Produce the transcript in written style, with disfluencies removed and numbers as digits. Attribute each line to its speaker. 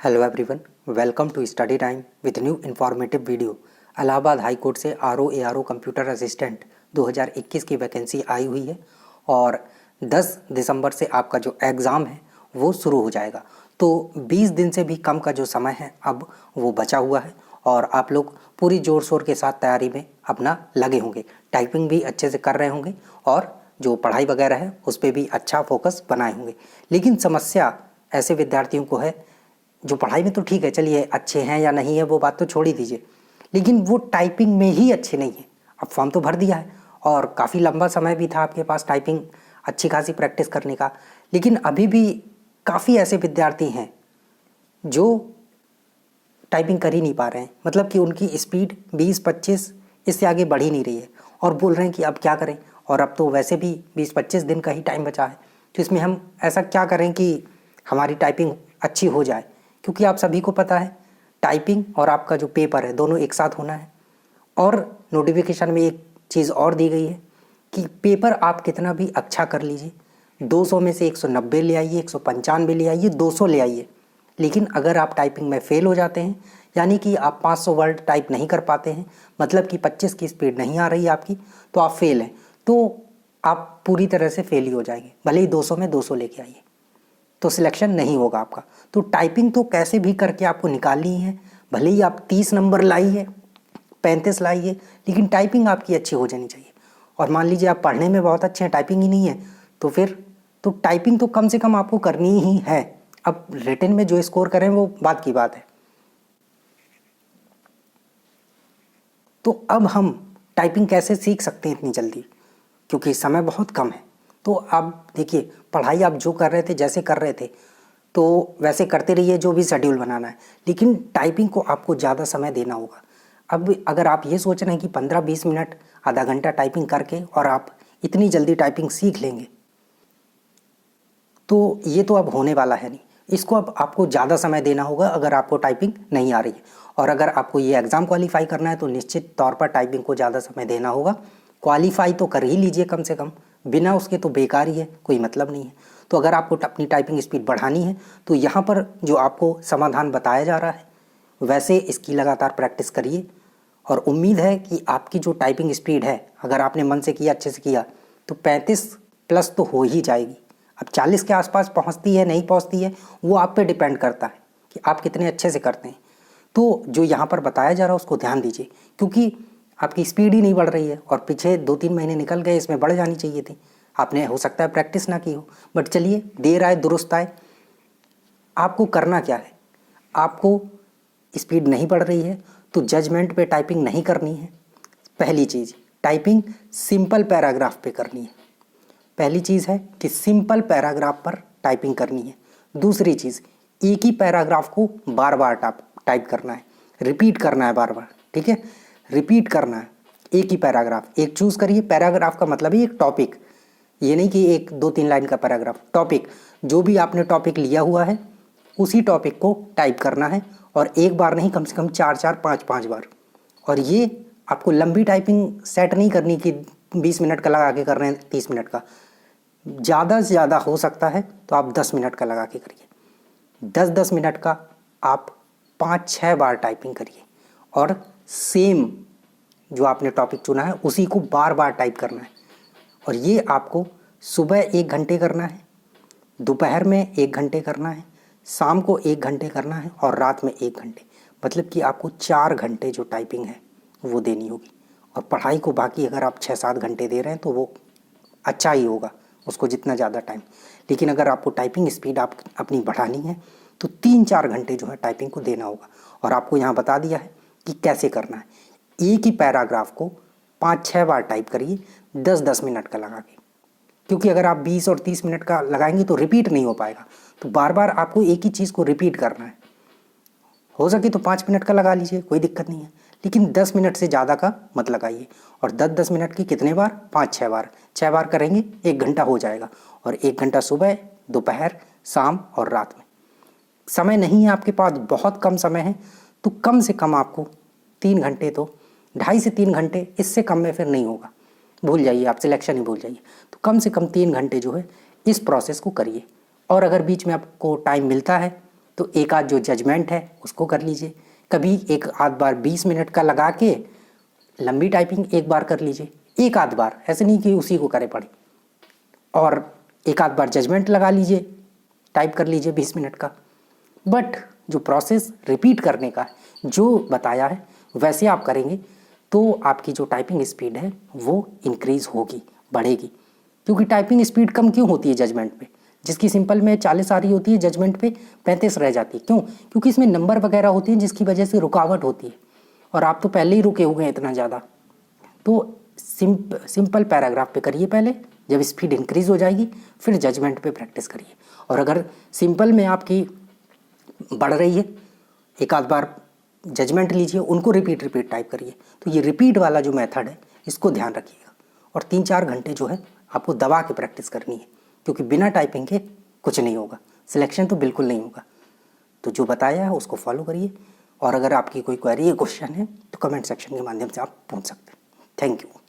Speaker 1: Hello everyone, welcome to study time with new informative video. Allahabad high court से R O computer assistant 2021 की vacancy आई हुई है और 10 दिसंबर से आपका जो एग्ज़ाम है वो शुरू हो जाएगा। तो 20 दिन से भी कम का जो समय है अब वो बचा हुआ है और आप लोग पूरी ज़ोर शोर के साथ तैयारी में अपना लगे होंगे, टाइपिंग भी अच्छे से कर रहे होंगे और जो पढ़ाई वगैरह है उस पर भी अच्छा फोकस बनाए होंगे। लेकिन समस्या ऐसे विद्यार्थियों को है जो पढ़ाई में तो ठीक है, चलिए अच्छे हैं या नहीं है वो बात तो छोड़ ही दीजिए, लेकिन वो टाइपिंग में ही अच्छे नहीं हैं। अब फॉर्म तो भर दिया है और काफ़ी लंबा समय भी था आपके पास टाइपिंग अच्छी खासी प्रैक्टिस करने का, लेकिन अभी भी काफ़ी ऐसे विद्यार्थी हैं जो टाइपिंग कर ही नहीं पा रहे हैं। मतलब कि उनकी स्पीड 20-25 इससे आगे बढ़ ही नहीं रही है और बोल रहे हैं कि अब क्या करें। और अब तो वैसे भी 20-25 दिन का ही टाइम बचा है, तो इसमें हम ऐसा क्या करें कि हमारी टाइपिंग अच्छी हो जाए। क्योंकि आप सभी को पता है टाइपिंग और आपका जो पेपर है दोनों एक साथ होना है। और नोटिफिकेशन में एक चीज़ और दी गई है कि पेपर आप कितना भी अच्छा कर लीजिए, 200 में से 190 ले आइए, 195 ले आइए, 200 ले आइए, लेकिन अगर आप टाइपिंग में फ़ेल हो जाते हैं, यानी कि आप 500 वर्ड टाइप नहीं कर पाते हैं, मतलब कि 25 की स्पीड नहीं आ रही है आपकी, तो आप फेल हैं। तो आप पूरी तरह से फेल ही हो जाएंगे, भले ही 200 में 200 लेके आइए, तो सिलेक्शन नहीं होगा आपका। तो टाइपिंग तो कैसे भी करके आपको निकालनी है, भले ही आप 30 नंबर लाइए, 35 लाइए, लेकिन टाइपिंग आपकी अच्छी हो जानी चाहिए। और मान लीजिए आप पढ़ने में बहुत अच्छे हैं, टाइपिंग ही नहीं है, तो फिर तो टाइपिंग तो कम से कम आपको करनी ही है। अब रिटन में जो स्कोर करें वो बात की बात है। तो अब हम टाइपिंग कैसे सीख सकते हैं इतनी जल्दी, क्योंकि समय बहुत कम है। तो आप देखिए, पढ़ाई आप जो कर रहे थे, जैसे कर रहे थे, तो वैसे करते रहिए, जो भी शेड्यूल बनाना है, लेकिन टाइपिंग को आपको ज़्यादा समय देना होगा। अब अगर आप ये सोच रहे हैं कि 15-20 मिनट, आधा घंटा टाइपिंग करके और आप इतनी जल्दी टाइपिंग सीख लेंगे, तो ये तो अब होने वाला है नहीं। इसको अब आपको ज़्यादा समय देना होगा अगर आपको टाइपिंग नहीं आ रही है। और अगर आपको ये एग्ज़ाम क्वालिफाई करना है तो निश्चित तौर पर टाइपिंग को ज़्यादा समय देना होगा। क्वालिफाई तो कर ही लीजिए कम से कम, बिना उसके तो बेकार ही है, कोई मतलब नहीं है। तो अगर आपको अपनी टाइपिंग स्पीड बढ़ानी है तो यहाँ पर जो आपको समाधान बताया जा रहा है वैसे इसकी लगातार प्रैक्टिस करिए। और उम्मीद है कि आपकी जो टाइपिंग स्पीड है, अगर आपने मन से किया, अच्छे से किया, तो 35 प्लस तो हो ही जाएगी। अब 40 के आसपास पहुंचती है नहीं पहुंचती है वो आप पे डिपेंड करता है कि आप कितने अच्छे से करते हैं। तो जो यहाँ पर बताया जा रहा है उसको ध्यान दीजिए, क्योंकि आपकी स्पीड ही नहीं बढ़ रही है और पीछे 2-3 महीने निकल गए, इसमें बढ़ जानी चाहिए थी। आपने हो सकता है प्रैक्टिस ना की हो, बट चलिए, देर आए दुरुस्त आए। आपको करना क्या है, आपको स्पीड नहीं बढ़ रही है तो जजमेंट पे टाइपिंग नहीं करनी है। पहली चीज़, टाइपिंग सिंपल पैराग्राफ पे करनी है। पहली चीज़ है कि सिंपल पैराग्राफ पर टाइपिंग करनी है। दूसरी चीज़, एक ही पैराग्राफ को बार बार टाइप करना है, रिपीट करना है बार बार, ठीक है, रिपीट करना है। एक ही पैराग्राफ, एक चूज़ करिए। पैराग्राफ का मतलब है एक टॉपिक, ये नहीं कि एक 2-3 लाइन का पैराग्राफ, टॉपिक, जो भी आपने टॉपिक लिया हुआ है उसी टॉपिक को टाइप करना है, और एक बार नहीं, कम से कम 4-4, 5-5 बार। और ये आपको लंबी टाइपिंग सेट नहीं करनी कि 20 मिनट का लगा के कर रहे हैं, 30 मिनट का, ज़्यादा से ज़्यादा हो सकता है तो आप 10 मिनट का लगा के करिए। 10-10 मिनट का आप 5-6 बार टाइपिंग करिए और सेम जो आपने टॉपिक चुना है उसी को बार बार टाइप करना है। और ये आपको सुबह 1 घंटे करना है, दोपहर में 1 घंटे करना है, शाम को 1 घंटे करना है और रात में 1 घंटे। मतलब कि आपको 4 घंटे जो टाइपिंग है वो देनी होगी। और पढ़ाई को बाकी अगर आप 6-7 घंटे दे रहे हैं तो वो अच्छा ही होगा, उसको जितना ज़्यादा टाइम। लेकिन अगर आपको टाइपिंग स्पीड आप अपनी बढ़ानी है तो 3-4 घंटे जो है टाइपिंग को देना होगा। और आपको यहाँ बता दिया है कि कैसे करना है। एक ही पैराग्राफ को 5-6 बार टाइप करिए, 10-10 मिनट का लगा के, क्योंकि अगर आप 20 और 30 मिनट का लगाएंगे तो रिपीट नहीं हो पाएगा। तो बार बार आपको एक ही चीज़ को रिपीट करना है। हो सके तो 5 मिनट का लगा लीजिए, कोई दिक्कत नहीं है, लेकिन 10 मिनट से ज़्यादा का मत लगाइए। और 10-10 मिनट की कितने बार, 5-6 बार, 6 बार करेंगे 1 घंटा हो जाएगा। और 1 घंटा सुबह, दोपहर, शाम और रात में। समय नहीं है आपके पास, बहुत कम समय है, तो कम से कम आपको 3 घंटे, तो 2.5 से 3 घंटे, इससे कम में फिर नहीं होगा, भूल जाइए, आप सिलेक्शन ही भूल जाइए। तो कम से कम 3 घंटे जो है इस प्रोसेस को करिए। और अगर बीच में आपको टाइम मिलता है तो एक आध जो जजमेंट है उसको कर लीजिए। कभी एक आध बार 20 मिनट का लगा के लंबी टाइपिंग एक बार कर लीजिए, एक आध बार, ऐसे नहीं कि उसी को करे पड़े। और एक आध बार जजमेंट लगा लीजिए, टाइप कर लीजिए 20 मिनट का। बट जो प्रोसेस रिपीट करने का है, जो बताया है वैसे आप करेंगे तो आपकी जो टाइपिंग स्पीड है वो इंक्रीज़ होगी, बढ़ेगी। क्योंकि टाइपिंग स्पीड कम क्यों होती है जजमेंट पे? जिसकी सिंपल में 40 आ रही होती है, जजमेंट पे 35 रह जाती है। क्यों? क्योंकि इसमें नंबर वगैरह होते हैं जिसकी वजह से रुकावट होती है, और आप तो पहले ही रुके हुए हैं इतना ज़्यादा। तो सिंपल पैराग्राफ पे करिए पहले, जब स्पीड इंक्रीज़ हो जाएगी फिर जजमेंट पे प्रैक्टिस करिए। और अगर सिंपल में आपकी बढ़ रही है, एक आध बार जजमेंट लीजिए, उनको रिपीट टाइप करिए। तो ये रिपीट वाला जो मेथड है इसको ध्यान रखिएगा। और 3-4 घंटे जो है आपको दबा के प्रैक्टिस करनी है, क्योंकि बिना टाइपिंग के कुछ नहीं होगा, सिलेक्शन तो बिल्कुल नहीं होगा। तो जो बताया है उसको फॉलो करिए। और अगर आपकी कोई क्वेरी या क्वेश्चन है तो कमेंट सेक्शन के माध्यम से आप पूछ सकते हैं। Thank you.